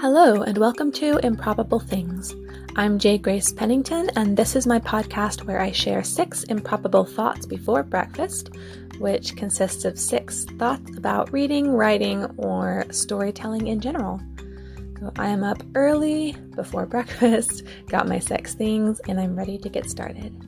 Hello, and welcome to Improbable Things. I'm J. Grace Pennington, and this is my podcast where I share 6 improbable thoughts before breakfast, which consists of 6 thoughts about reading, writing, or storytelling in general. So I am up early before breakfast, got my 6 things, and I'm ready to get started.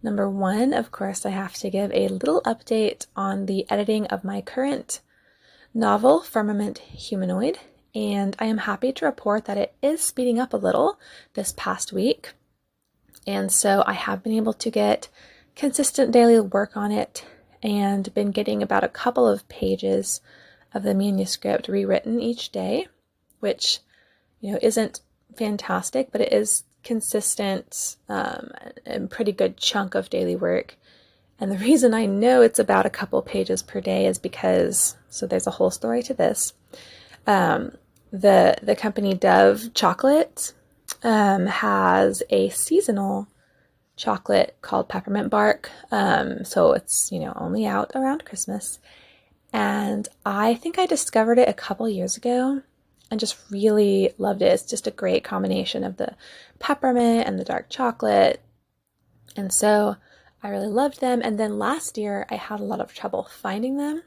Number 1, of course, I have to give a little update on the editing of my current novel, Firmament Humanoid, and I am happy to report that it is speeding up a little this past week. And so I have been able to get consistent daily work on it and been getting about a couple of pages of the manuscript rewritten each day, which, isn't fantastic, but it is consistent and pretty good chunk of daily work. And the reason I know it's about a couple pages per day is because, so there's a whole story to this. The company Dove Chocolate has a seasonal chocolate called Peppermint Bark. So it's, only out around Christmas. And I think I discovered it a couple years ago and just really loved it. It's just a great combination of the peppermint and the dark chocolate. And so I really loved them. And then last year I had a lot of trouble finding them.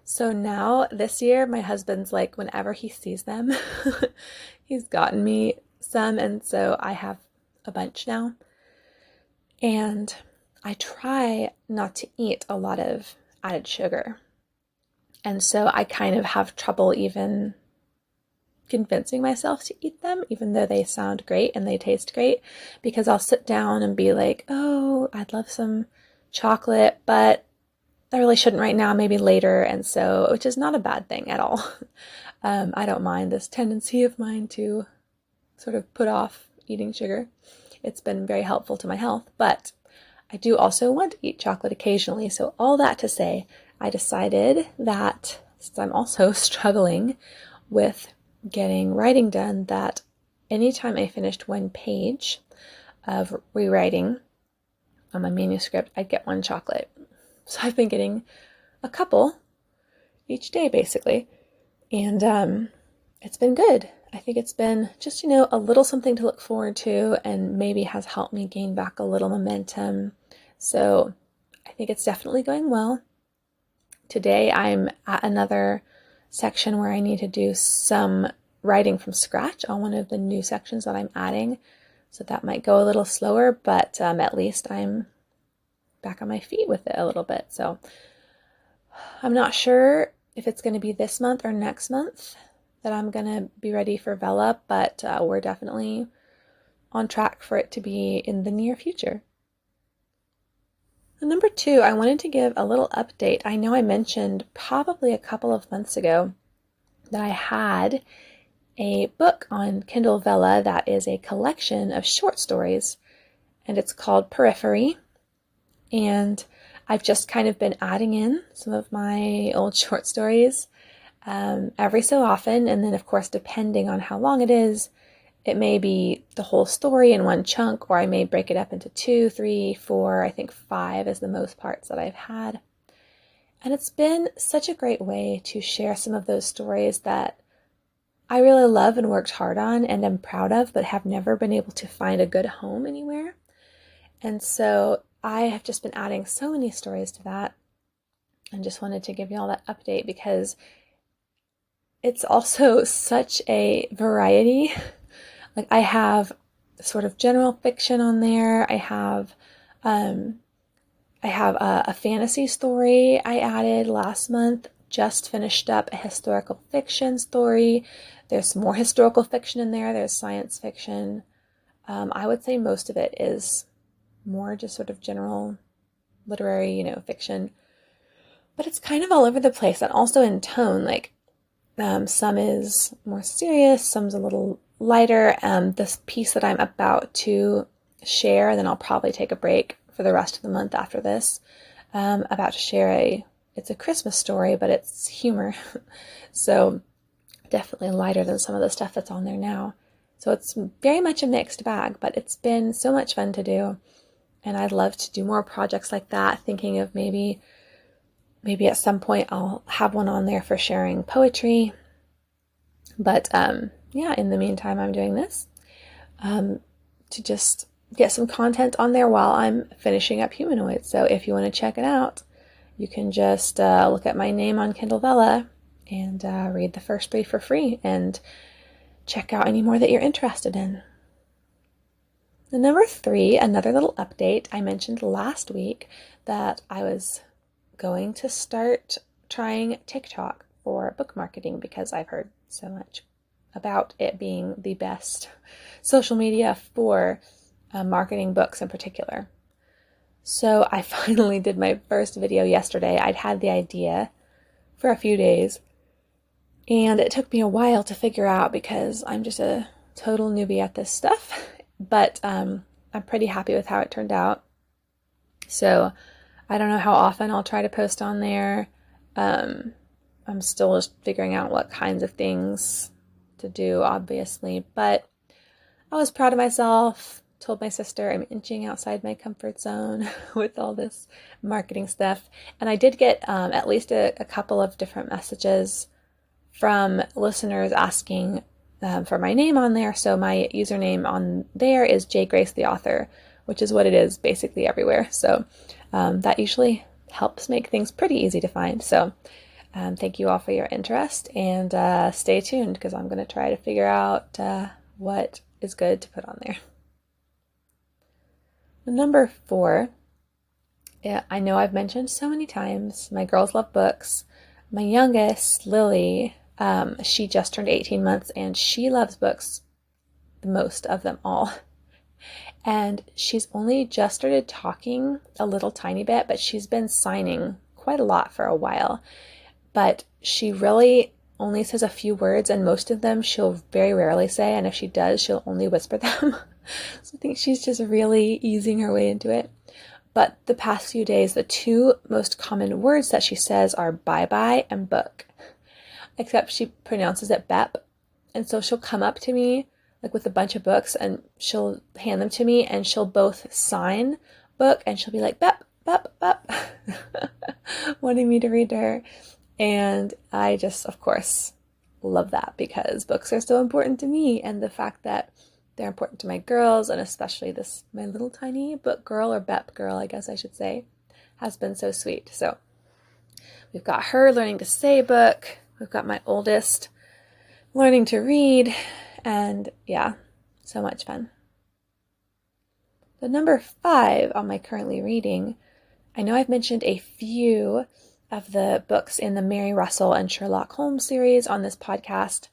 So now this year my husband's like, whenever he sees them, he's gotten me some. And so I have a bunch now. And I try not to eat a lot of added sugar. And so I kind of have trouble even convincing myself to eat them, even though they sound great and they taste great, because I'll sit down and be like, oh, I'd love some chocolate, but I really shouldn't right now, maybe later. And so, which is not a bad thing at all. I don't mind this tendency of mine to sort of put off eating sugar. It's been very helpful to my health, but I do also want to eat chocolate occasionally. So all that to say, I decided that since I'm also struggling with getting writing done, that anytime I finished one page of rewriting on my manuscript, I'd get one chocolate. So I've been getting a couple each day, basically. And it's been good. I think it's been just, a little something to look forward to, and maybe has helped me gain back a little momentum. So I think it's definitely going well. Today I'm at another section where I need to do some writing from scratch on one of the new sections that I'm adding. So that might go a little slower, but at least I'm back on my feet with it a little bit. So I'm not sure if it's going to be this month or next month that I'm going to be ready for Vella, but we're definitely on track for it to be in the near future. And number 2, I wanted to give a little update. I know I mentioned probably a couple of months ago that I had a book on Kindle Vella that is a collection of short stories, and it's called Periphery. And I've just kind of been adding in some of my old short stories every so often. And then, of course, depending on how long it is, it may be the whole story in one chunk, or I may break it up into 2, 3, 4, I think 5 is the most parts that I've had. And it's been such a great way to share some of those stories that I really love and worked hard on and am proud of, but have never been able to find a good home anywhere. And so I have just been adding so many stories to that, and just wanted to give you all that update because it's also such a variety. Like, I have sort of general fiction on there. I have a fantasy story I added last month. Just finished up a historical fiction story. There's some more historical fiction in there. There's science fiction. I would say most of it is more just sort of general literary, fiction. But it's kind of all over the place, and also in tone. Like, some is more serious, some's a little lighter. This piece that I'm about to share, and then I'll probably take a break for the rest of the month after this, about to share it's a Christmas story, but it's humor. So definitely lighter than some of the stuff that's on there now. So it's very much a mixed bag, but it's been so much fun to do. And I'd love to do more projects like that, thinking of maybe maybe at some point I'll have one on there for sharing poetry. But yeah, in the meantime, I'm doing this to just get some content on there while I'm finishing up Humanoids. So if you want to check it out, you can just look at my name on Kindle Vella and read the first 3 for free and check out any more that you're interested in. The number 3, another little update. I mentioned last week that I was going to start trying TikTok for book marketing because I've heard so much about it being the best social media for marketing books in particular. So I finally did my first video yesterday. I'd had the idea for a few days, and it took me a while to figure out because I'm just a total newbie at this stuff, but I'm pretty happy with how it turned out. So I don't know how often I'll try to post on there. I'm still just figuring out what kinds of things to do, obviously, but I was proud of myself. Told my sister I'm inching outside my comfort zone with all this marketing stuff. And I did get at least a couple of different messages from listeners asking for my name on there. So my username on there is J Grace the author, which is what it is basically everywhere. So that usually helps make things pretty easy to find. So thank you all for your interest, and stay tuned because I'm going to try to figure out what is good to put on there. Number 4, yeah, I know I've mentioned so many times, my girls love books. My youngest, Lily, she just turned 18 months and she loves books the most of them all. And she's only just started talking a little tiny bit, but she's been signing quite a lot for a while. But she really only says a few words, and most of them she'll very rarely say, and if she does, she'll only whisper them. So I think she's just really easing her way into it. But the past few days, the 2 most common words that she says are bye-bye and book, except she pronounces it bep. And so she'll come up to me like with a bunch of books and she'll hand them to me and she'll both sign book and she'll be like bep, bep, bep, wanting me to read to her. And I just, of course, love that because books are so important to me, and the fact that they're important to my girls, and especially this, my little tiny book girl, or Bep girl, I guess I should say, has been so sweet. So we've got her learning to say book. We've got my oldest learning to read, and yeah, so much fun. The number 5 on my currently reading, I know I've mentioned a few of the books in the Mary Russell and Sherlock Holmes series on this podcast.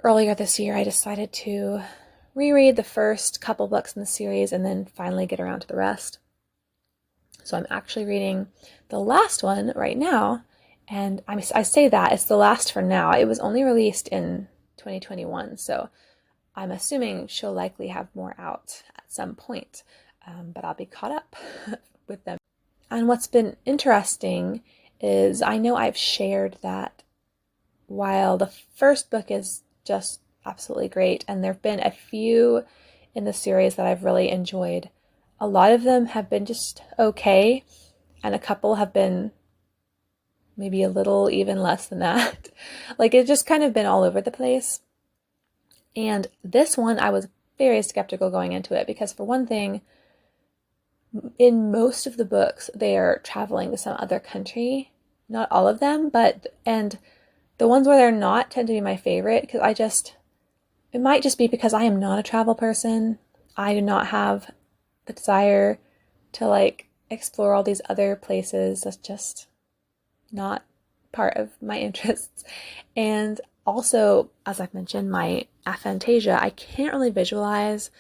Earlier this year, I decided to reread the first couple books in the series and then finally get around to the rest. So I'm actually reading the last one right now, and I say that it's the last for now. It was only released in 2021, so I'm assuming she'll likely have more out at some point, but I'll be caught up with them. And what's been interesting is I know I've shared that while the first book is just absolutely great, and there have been a few in the series that I've really enjoyed, a lot of them have been just okay, and a couple have been maybe a little even less than that. Like, it's just kind of been all over the place. And this one, I was very skeptical going into it because, for one thing, in most of the books, they are traveling to some other country. Not all of them, and the ones where they're not tend to be my favorite because it might just be because I am not a travel person. I do not have the desire to explore all these other places. That's just not part of my interests. And also, as I've mentioned, my aphantasia, I can't really visualize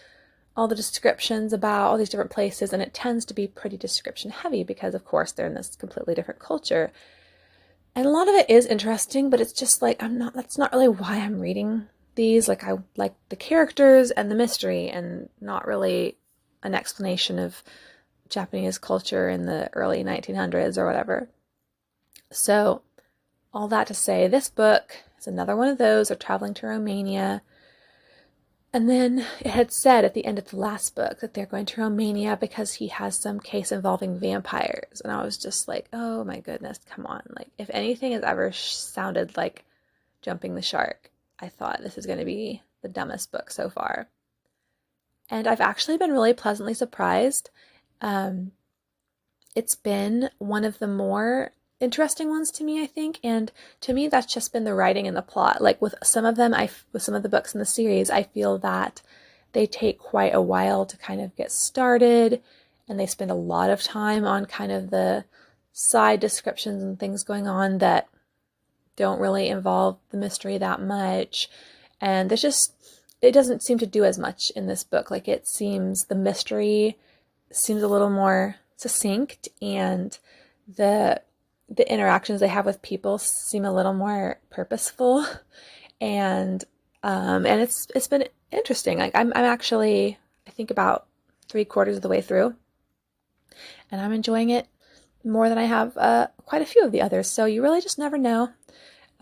all the descriptions about all these different places, and it tends to be pretty description heavy because, of course, they're in this completely different culture. And a lot of it is interesting, but it's just that's not really why I'm reading these. I like the characters and the mystery, and not really an explanation of Japanese culture in the early 1900s or whatever. So all that to say, this book is another one of those. They're traveling to Romania. And then it had said at the end of the last book that they're going to Romania because he has some case involving vampires. And I was just like, oh my goodness, come on. Like, if anything has ever sounded like jumping the shark, I thought this is going to be the dumbest book so far. And I've actually been really pleasantly surprised. Um, it's been one of the more interesting ones to me, I think. And to me, that's just been the writing and the plot. Like with some of them, with some of the books in the series, I feel that they take quite a while to kind of get started, and they spend a lot of time on kind of the side descriptions and things going on that don't really involve the mystery that much. And it doesn't seem to do as much in this book. Like it seems the mystery seems a little more succinct, and the interactions they have with people seem a little more purposeful, and it's been interesting. Like I'm actually, I think, about 3/4 of the way through, and I'm enjoying it more than I have quite a few of the others. So you really just never know.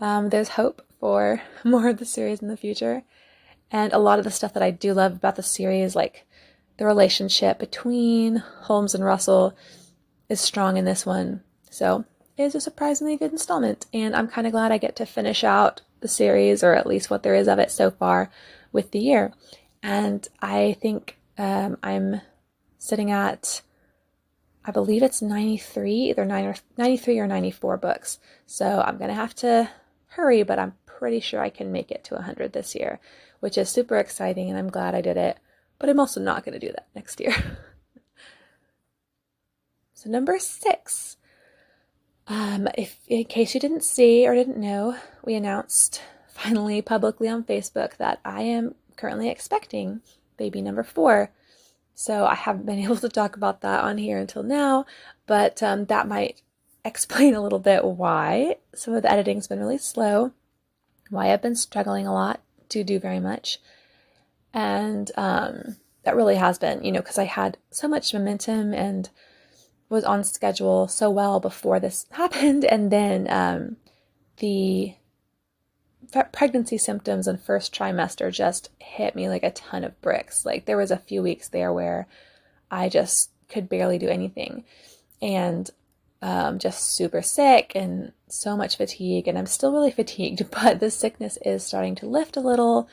There's hope for more of the series in the future, and a lot of the stuff that I do love about the series, like the relationship between Holmes and Russell, is strong in this one. So it is a surprisingly good installment, and I'm kind of glad I get to finish out the series, or at least what there is of it so far, with the year. And I think I'm sitting at, I believe it's 93, either 93 or 94 books. So I'm going to have to hurry, but I'm pretty sure I can make it to 100 this year, which is super exciting, and I'm glad I did it. But I'm also not going to do that next year. So number 6. If in case you didn't see or didn't know, we announced finally publicly on Facebook that I am currently expecting baby number 4. So I haven't been able to talk about that on here until now, but that might explain a little bit why some of the editing's been really slow, why I've been struggling a lot to do very much. And that really has been, because I had so much momentum and was on schedule so well before this happened, and then the pregnancy symptoms and first trimester just hit me like a ton of bricks. Like there was a few weeks there where I just could barely do anything, and just super sick and so much fatigue, and I'm still really fatigued, but the sickness is starting to lift a little.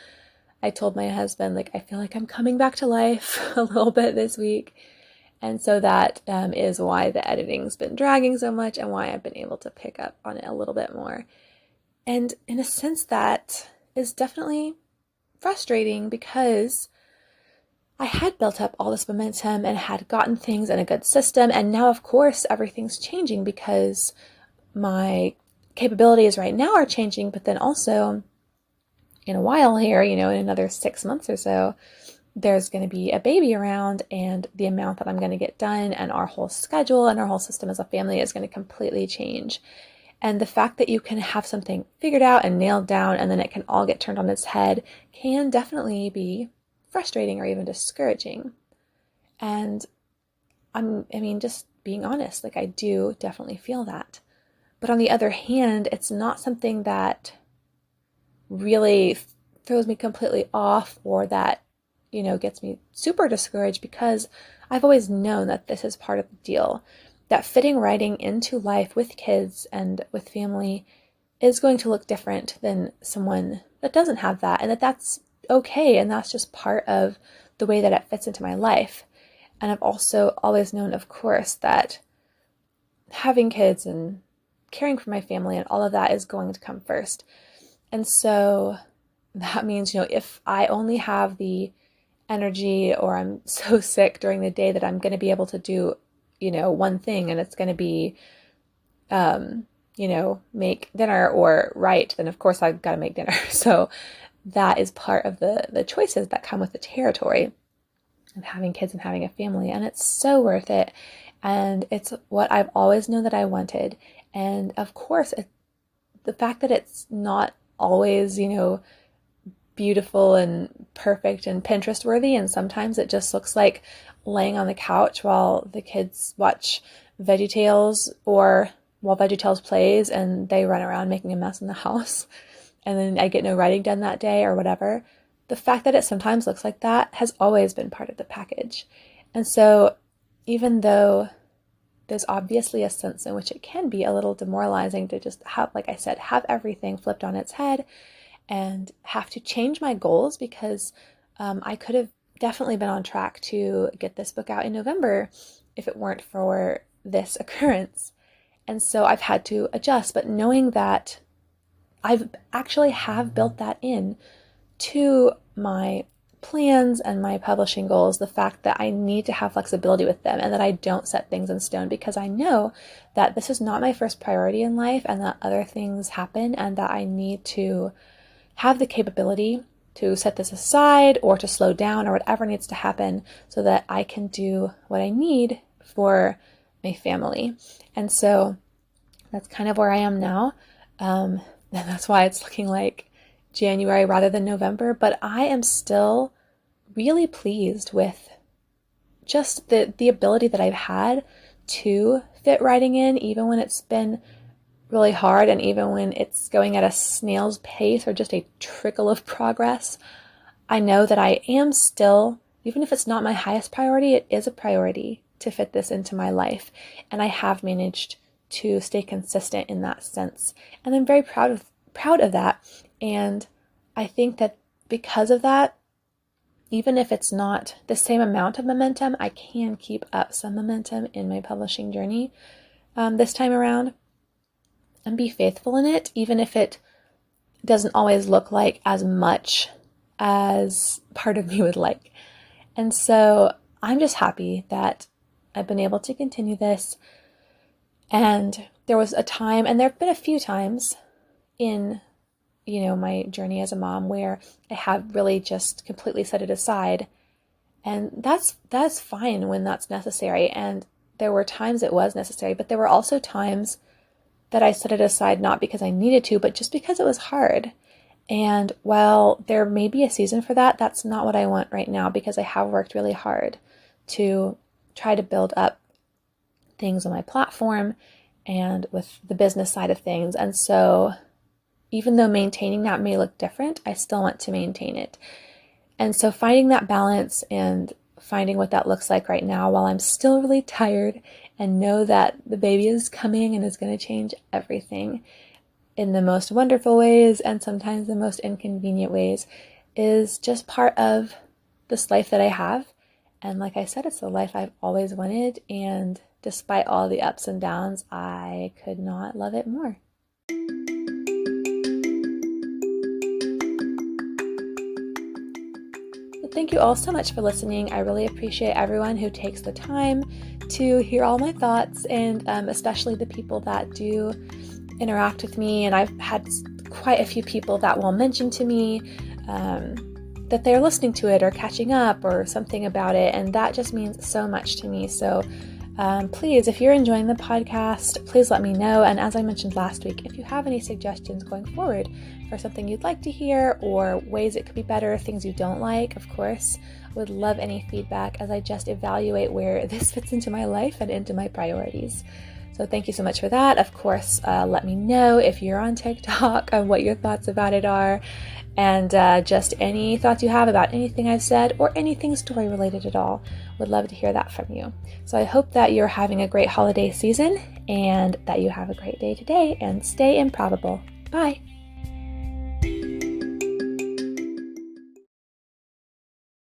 I told my husband, like, I feel like I'm coming back to life a little bit this week. And so that is why the editing's been dragging so much, and why I've been able to pick up on it a little bit more. And in a sense, that is definitely frustrating, because I had built up all this momentum and had gotten things in a good system. And now, of course, everything's changing because my capabilities right now are changing. But then also in a while here, in another 6 months or so, there's going to be a baby around, and the amount that I'm going to get done and our whole schedule and our whole system as a family is going to completely change. And the fact that you can have something figured out and nailed down, and then it can all get turned on its head, can definitely be frustrating or even discouraging. And just being honest, like I do definitely feel that. But on the other hand, it's not something that really throws me completely off, or that gets me super discouraged, because I've always known that this is part of the deal, that fitting writing into life with kids and with family is going to look different than someone that doesn't have that, and that's okay, and that's just part of the way that it fits into my life. And I've also always known, of course, that having kids and caring for my family and all of that is going to come first. And so that means, if I only have the energy, or I'm so sick during the day that I'm going to be able to do, one thing, and it's going to be, make dinner or write, then of course I've got to make dinner. So that is part of the choices that come with the territory of having kids and having a family. And it's so worth it. And it's what I've always known that I wanted. And of course, the fact that it's not always, beautiful and perfect and Pinterest worthy, and sometimes it just looks like laying on the couch while the kids watch VeggieTales, or while VeggieTales plays and they run around making a mess in the house, and then I get no writing done that day or whatever. the fact that it sometimes looks like that has always been part of the package. And so even though there's obviously a sense in which it can be a little demoralizing to just have, like I said, have everything flipped on its head and have to change my goals, because I could have definitely been on track to get this book out in November if it weren't for this occurrence. And so I've had to adjust, but knowing that I've actually have built that in to my plans and my publishing goals, the fact that I need to have flexibility with them and that I don't set things in stone, because I know that this is not my first priority in life and that other things happen and that I need to have the capability to set this aside or to slow down or whatever needs to happen so that I can do what I need for my family. And so that's kind of where I am now. And that's why it's looking like January rather than November. But I am still really pleased with just the ability that I've had to fit writing in, even when it's been really hard and even when it's going at a snail's pace or just a trickle of progress. I know that I am still, even if it's not my highest priority, it is a priority to fit this into my life. And I have managed to stay consistent in that sense. And I'm very proud of that. And I think that because of that, even if it's not the same amount of momentum, I can keep up some momentum in my publishing journey this time around and be faithful in it, even if it doesn't always look like as much as part of me would like. And so I'm just happy that I've been able to continue this. And there was a time, and there have been a few times in, my journey as a mom where I have really just completely set it aside. And that's fine when that's necessary. And there were times it was necessary, but there were also times that I set it aside not because I needed to, but just because it was hard. And while there may be a season for that, that's not what I want right now, because I have worked really hard to try to build up things on my platform and with the business side of things. And so even though maintaining that may look different, I still want to maintain it. And so finding that balance and finding what that looks like right now while I'm still really tired and know that the baby is coming and is going to change everything in the most wonderful ways and sometimes the most inconvenient ways is just part of this life that I have. And like I said, it's the life I've always wanted. And despite all the ups and downs, I could not love it more. Thank you all so much for listening. I really appreciate everyone who takes the time to hear all my thoughts, and especially the people that do interact with me. And I've had quite a few people that will mention to me that they're listening to it or catching up or something about it. And that just means so much to me. So please, if you're enjoying the podcast, please let me know. And as I mentioned last week, if you have any suggestions going forward for something you'd like to hear or ways it could be better, things you don't like, of course, would love any feedback as I just evaluate where this fits into my life and into my priorities. So thank you so much for that. Of course, let me know if you're on TikTok and what your thoughts about it are, and just any thoughts you have about anything I've said or anything story related at all. Would love to hear that from you. So I hope that you're having a great holiday season and that you have a great day today, and stay improbable. Bye.